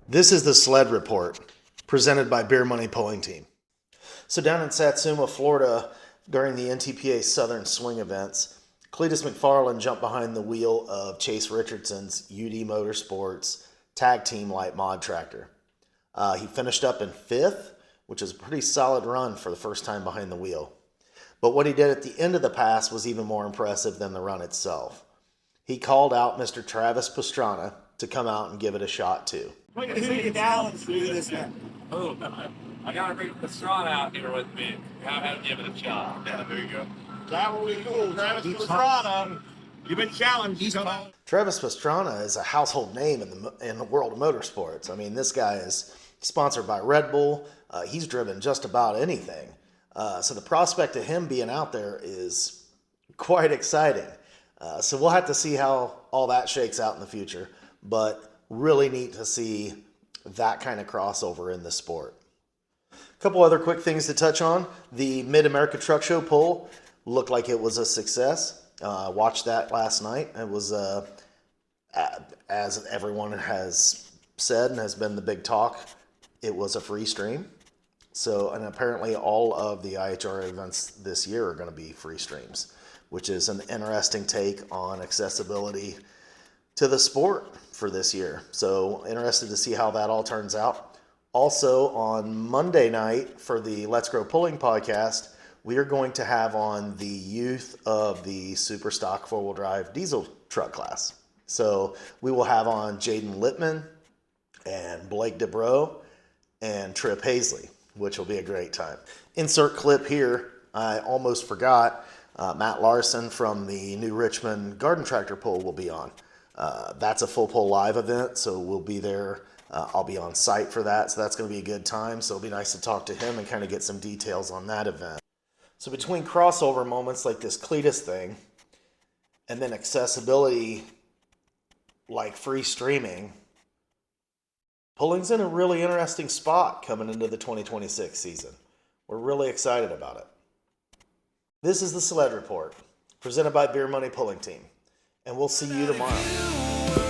This is the Sled Report, presented by Beer Money Pulling Team. So down in Satsuma, Florida, during the NTPA Southern Swing events, Cleetus McFarland jumped behind the wheel of Chase Richardson's UD Motorsports tag team light mod tractor. He finished up in fifth, which is a pretty solid run for the first time behind the wheel. But what he did at the end of the pass was even more impressive than the run itself. He called out Mr. Travis Pastrana to come out and give it a shot too. Who do you challenge to do this now? Oh, I gotta bring Pastrana out here with me. Have him give it a shot. Yeah, there you go. That will be cool. Travis Pastrana, you've been challenged. Travis Pastrana is a household name in the world of motorsports. I mean, this guy is sponsored by Red Bull. He's driven just about anything. So the prospect of him being out there is quite exciting. So we'll have to see how all that shakes out in the future. But really neat to see that kind of crossover in the sport. A couple other quick things to touch on. The Mid-America Truck Show poll looked like it was a success. Watched that last night. It was, as everyone has said and has been the big talk, it was a free stream. So, and apparently all of the IHR events this year are going to be free streams, which is an interesting take on accessibility to the sport for this year. So interested to see how that all turns out. Also on Monday night for the Let's Grow Pulling podcast, we are going to have on the youth of the super stock four-wheel drive diesel truck class. So we will have on Jaden Littman and Blake DeBro and Trip Hazley, which will be a great time. Insert clip here. I almost forgot. Matt Larson from the New Richmond Garden Tractor Pull will be on. That's a full pull live event, so we'll be there. I'll be on site for that, so that's going to be a good time. So it'll be nice to talk to him and kind of get some details on that event. So between crossover moments like this Cleetus thing and then accessibility like free streaming, pulling's in a really interesting spot coming into the 2026 season. We're really excited about it. This is the Sled Report, presented by Beer Money Pulling Team. And we'll see you tomorrow.